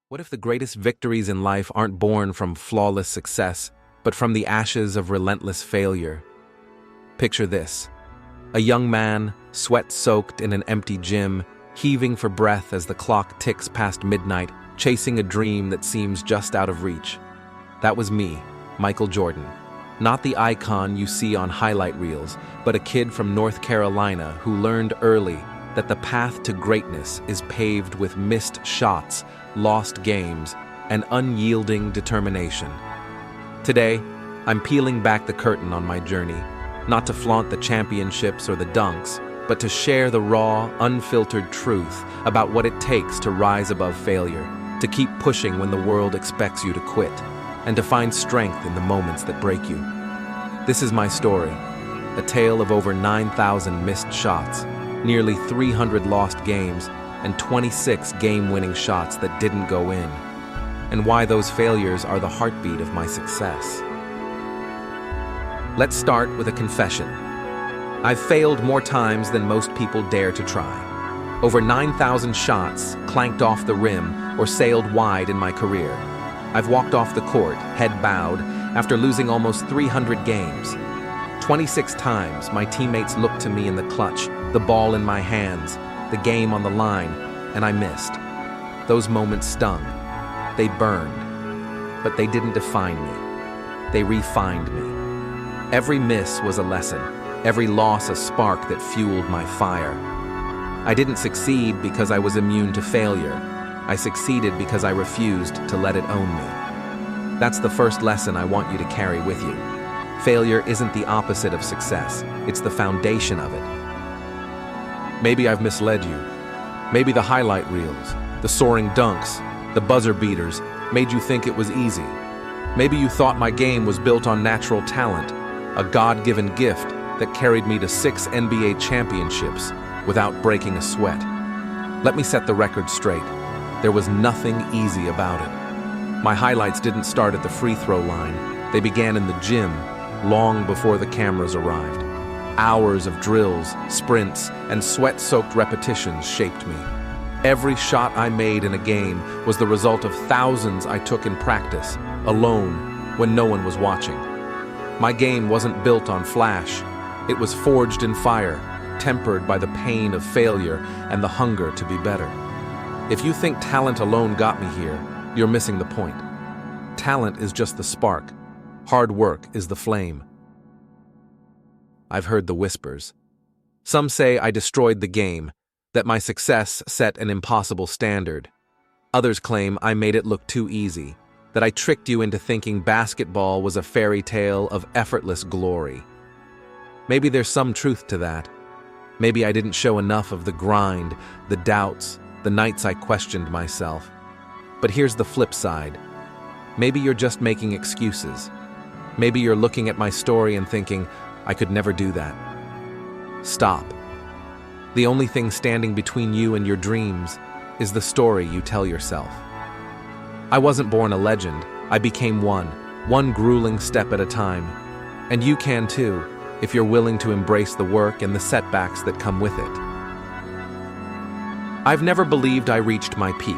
What if the greatest victories in life aren't born from flawless success, but from the ashes of relentless failure? Picture this: a young man, sweat-soaked in an empty gym, heaving for breath as the clock ticks past midnight, chasing a dream that seems just out of reach. That was me, Michael Jordan. Not the icon you see on highlight reels, but a kid from North Carolina who learned early that the path to greatness is paved with missed shots, lost games, and unyielding determination. Today, I'm peeling back the curtain on my journey, not to flaunt the championships or the dunks, but to share the raw, unfiltered truth about what it takes to rise above failure, to keep pushing when the world expects you to quit, and to find strength in the moments that break you. This is my story, a tale of over 9,000 missed shots, nearly 300 lost games, and 26 game-winning shots that didn't go in, and why those failures are the heartbeat of my success. Let's start with a confession. I've failed more times than most people dare to try. Over 9,000 shots clanked off the rim or sailed wide in my career. I've walked off the court, head bowed, after losing almost 300 games. 26 times my teammates looked to me in the clutch, the ball in my hands, the game on the line, and I missed. Those moments stung. They burned. But they didn't define me. They refined me. Every miss was a lesson. Every loss a spark that fueled my fire. I didn't succeed because I was immune to failure. I succeeded because I refused to let it own me. That's the first lesson I want you to carry with you. Failure isn't the opposite of success. It's the foundation of it. Maybe I've misled you. Maybe the highlight reels, the soaring dunks, the buzzer beaters made you think it was easy. Maybe you thought my game was built on natural talent, a God-given gift that carried me to 6 NBA championships without breaking a sweat. Let me set the record straight. There was nothing easy about it. My highlights didn't start at the free throw line. They began in the gym, long before the cameras arrived. Hours of drills, sprints, and sweat-soaked repetitions shaped me. Every shot I made in a game was the result of thousands I took in practice, alone, when no one was watching. My game wasn't built on flash. It was forged in fire, tempered by the pain of failure and the hunger to be better. If you think talent alone got me here, you're missing the point. Talent is just the spark. Hard work is the flame. I've heard the whispers. Some say I destroyed the game, that my success set an impossible standard. Others claim I made it look too easy, that I tricked you into thinking basketball was a fairy tale of effortless glory. Maybe there's some truth to that. Maybe I didn't show enough of the grind, the doubts, the nights I questioned myself. But here's the flip side. Maybe you're just making excuses. Maybe you're looking at my story and thinking, I could never do that. Stop. The only thing standing between you and your dreams is the story you tell yourself. I wasn't born a legend. I became one grueling step at a time. And you can too, if you're willing to embrace the work and the setbacks that come with it. I've never believed I reached my peak.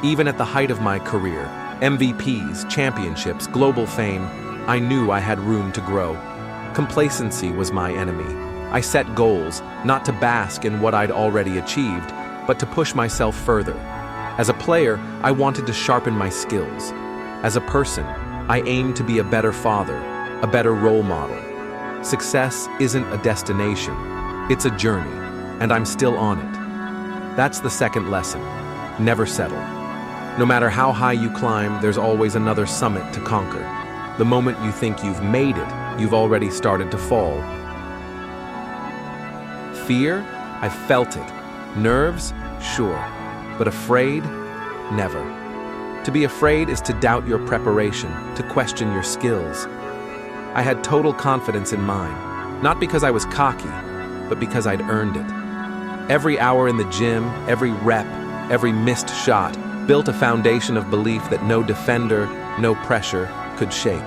Even at the height of my career, MVPs, championships, global fame, I knew I had room to grow. Complacency was my enemy. I set goals, not to bask in what I'd already achieved, but to push myself further. As a player, I wanted to sharpen my skills. As a person, I aimed to be a better father, a better role model. Success isn't a destination, it's a journey, and I'm still on it. That's the second lesson. Never settle. No matter how high you climb, there's always another summit to conquer. The moment you think you've made it, you've already started to fall. Fear? I've felt it. Nerves? Sure. But afraid? Never. To be afraid is to doubt your preparation, to question your skills. I had total confidence in mine, not because I was cocky, but because I'd earned it. Every hour in the gym, every rep, every missed shot built a foundation of belief that no defender, no pressure could shake.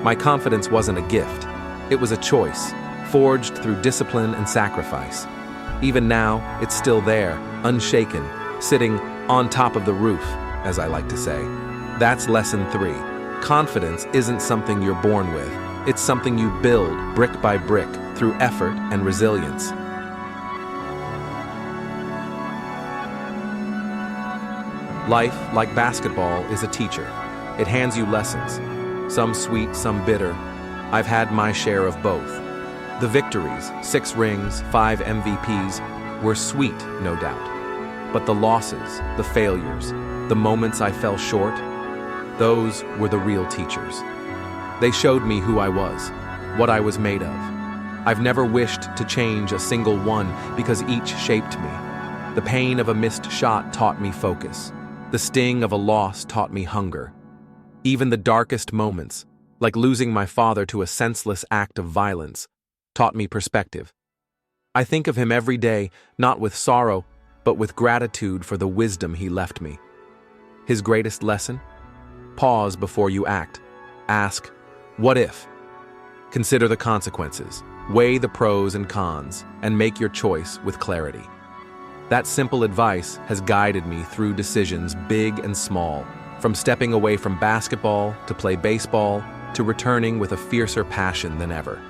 My confidence wasn't a gift. It was a choice, forged through discipline and sacrifice. Even now, it's still there, unshaken, sitting on top of the roof, as I like to say. That's lesson 3. Confidence isn't something you're born with. It's something you build brick by brick through effort and resilience. Life, like basketball, is a teacher. It hands you lessons, some sweet, some bitter. I've had my share of both. The victories, 6 rings, 5 MVPs, were sweet, no doubt. But the losses, the failures, the moments I fell short, those were the real teachers. They showed me who I was, what I was made of. I've never wished to change a single one because each shaped me. The pain of a missed shot taught me focus. The sting of a loss taught me hunger. Even the darkest moments, like losing my father to a senseless act of violence, taught me perspective. I think of him every day, not with sorrow, but with gratitude for the wisdom he left me. His greatest lesson? Pause before you act. Ask, what if? Consider the consequences, weigh the pros and cons, and make your choice with clarity. That simple advice has guided me through decisions big and small, from stepping away from basketball to play baseball to returning with a fiercer passion than ever.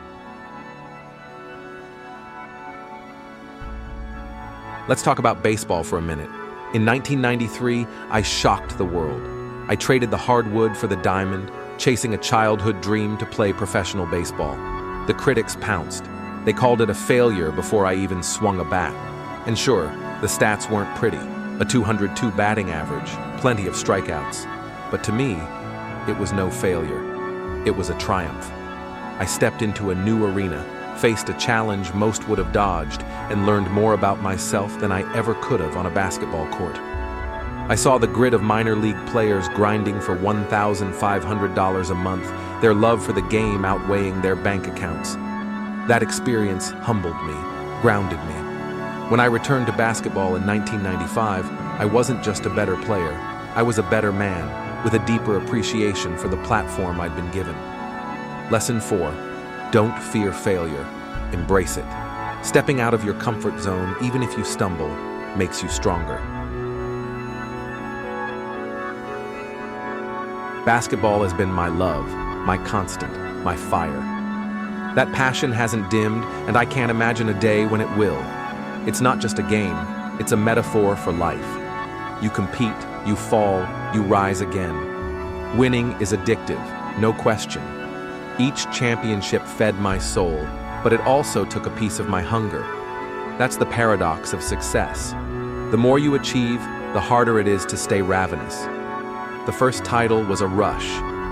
Let's talk about baseball for a minute. In 1993, I shocked the world. I traded the hardwood for the diamond, chasing a childhood dream to play professional baseball. The critics pounced. They called it a failure before I even swung a bat. And sure, the stats weren't pretty. A 202 batting average, plenty of strikeouts. But to me, it was no failure. It was a triumph. I stepped into a new arena, faced a challenge most would have dodged, and learned more about myself than I ever could have on a basketball court. I saw the grit of minor league players grinding for $1,500 a month, their love for the game outweighing their bank accounts. That experience humbled me, grounded me. When I returned to basketball in 1995, I wasn't just a better player. I was a better man, with a deeper appreciation for the platform I'd been given. Lesson 4. Don't fear failure. Embrace it. Stepping out of your comfort zone, even if you stumble, makes you stronger. Basketball has been my love, my constant, my fire. That passion hasn't dimmed, and I can't imagine a day when it will. It's not just a game, it's a metaphor for life. You compete, you fall, you rise again. Winning is addictive, no question. Each championship fed my soul, but it also took a piece of my hunger. That's the paradox of success. The more you achieve, the harder it is to stay ravenous. The first title was a rush,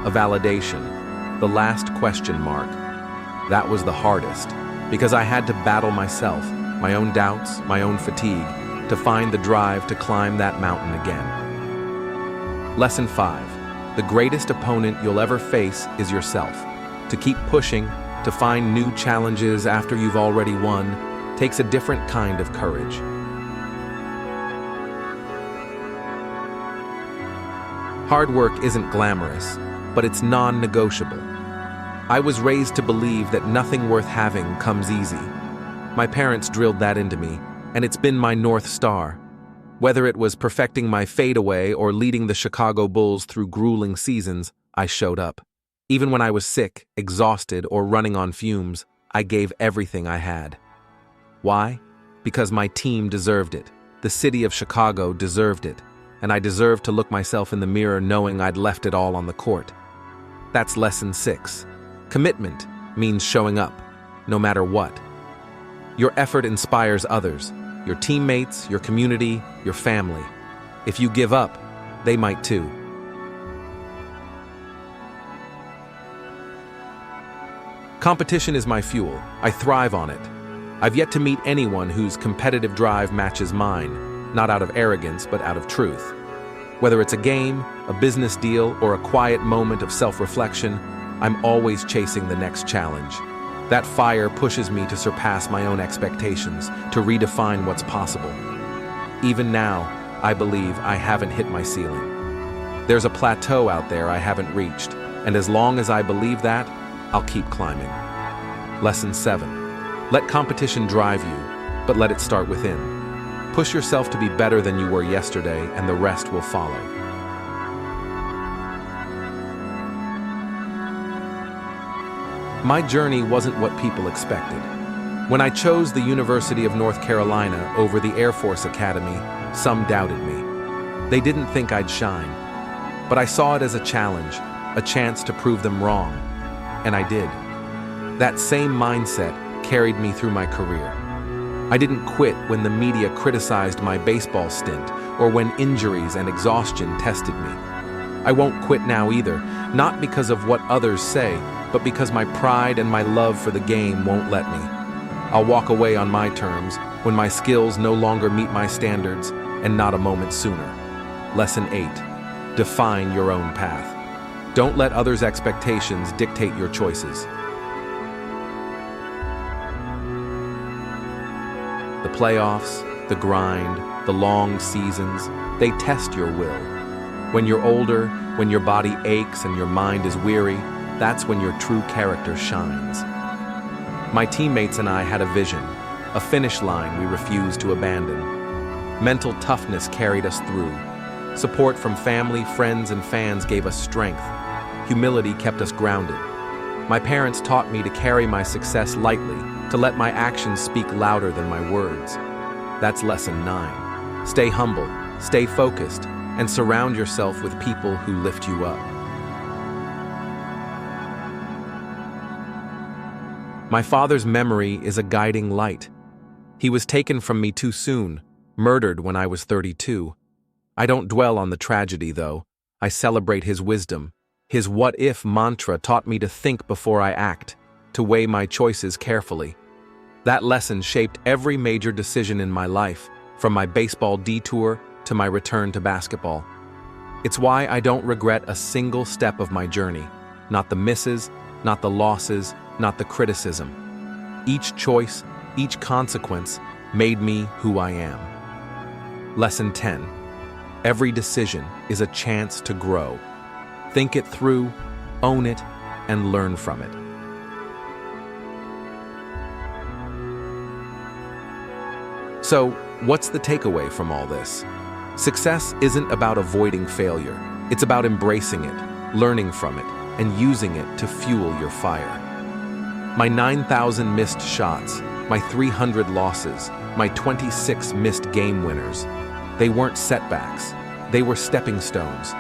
a validation, the last question mark. That was the hardest, because I had to battle myself, my own doubts, my own fatigue, to find the drive to climb that mountain again. Lesson 5. The greatest opponent you'll ever face is yourself. To keep pushing, to find new challenges after you've already won, takes a different kind of courage. Hard work isn't glamorous, but it's non-negotiable. I was raised to believe that nothing worth having comes easy. My parents drilled that into me, and it's been my North Star. Whether it was perfecting my fadeaway or leading the Chicago Bulls through grueling seasons, I showed up. Even when I was sick, exhausted, or running on fumes, I gave everything I had. Why? Because my team deserved it. The city of Chicago deserved it. And I deserved to look myself in the mirror knowing I'd left it all on the court. That's lesson 6. Commitment means showing up, no matter what. Your effort inspires others, your teammates, your community, your family. If you give up, they might too. Competition is my fuel. I thrive on it. I've yet to meet anyone whose competitive drive matches mine, not out of arrogance, but out of truth. Whether it's a game, a business deal, or a quiet moment of self-reflection, I'm always chasing the next challenge. That fire pushes me to surpass my own expectations, to redefine what's possible. Even now, I believe I haven't hit my ceiling. There's a plateau out there I haven't reached, and as long as I believe that, I'll keep climbing. Lesson 7. Let competition drive you, but let it start within. Push yourself to be better than you were yesterday, and the rest will follow. My journey wasn't what people expected. When I chose the University of North Carolina over the Air Force Academy, some doubted me. They didn't think I'd shine. But I saw it as a challenge, a chance to prove them wrong. And I did. That same mindset carried me through my career. I didn't quit when the media criticized my baseball stint or when injuries and exhaustion tested me. I won't quit now either, not because of what others say, but because my pride and my love for the game won't let me. I'll walk away on my terms when my skills no longer meet my standards and not a moment sooner. Lesson 8. Define your own path. Don't let others' expectations dictate your choices. The playoffs, the grind, the long seasons, they test your will. When you're older, when your body aches and your mind is weary, that's when your true character shines. My teammates and I had a vision, a finish line we refused to abandon. Mental toughness carried us through. Support from family, friends, and fans gave us strength. Humility kept us grounded. My parents taught me to carry my success lightly, to let my actions speak louder than my words. That's lesson 9. Stay humble, stay focused, and surround yourself with people who lift you up. My father's memory is a guiding light. He was taken from me too soon, murdered when I was 32. I don't dwell on the tragedy, though. I celebrate his wisdom. His what-if mantra taught me to think before I act, to weigh my choices carefully. That lesson shaped every major decision in my life, from my baseball detour to my return to basketball. It's why I don't regret a single step of my journey, not the misses, not the losses, not the criticism. Each choice, each consequence made me who I am. Lesson 10. Every decision is a chance to grow. Think it through, own it, and learn from it. So, what's the takeaway from all this? Success isn't about avoiding failure. It's about embracing it, learning from it, and using it to fuel your fire. My 9,000 missed shots, my 300 losses, my 26 missed game winners, they weren't setbacks. They were stepping stones.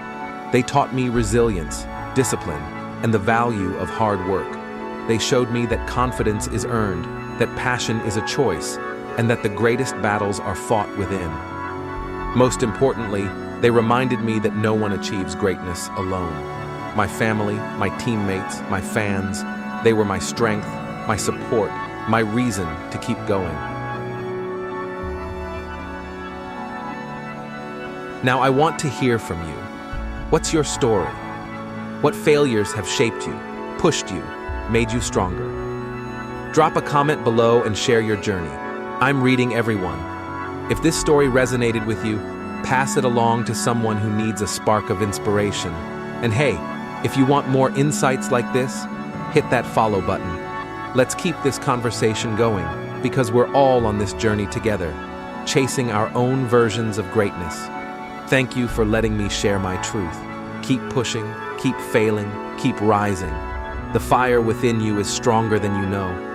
They taught me resilience, discipline, and the value of hard work. They showed me that confidence is earned, that passion is a choice, and that the greatest battles are fought within. Most importantly, they reminded me that no one achieves greatness alone. My family, my teammates, my fans, they were my strength, my support, my reason to keep going. Now I want to hear from you. What's your story? What failures have shaped you, pushed you, made you stronger? Drop a comment below and share your journey. I'm reading everyone. If this story resonated with you, pass it along to someone who needs a spark of inspiration. And hey, if you want more insights like this, hit that follow button. Let's keep this conversation going, because we're all on this journey together, chasing our own versions of greatness. Thank you for letting me share my truth. Keep pushing, keep failing, keep rising. The fire within you is stronger than you know.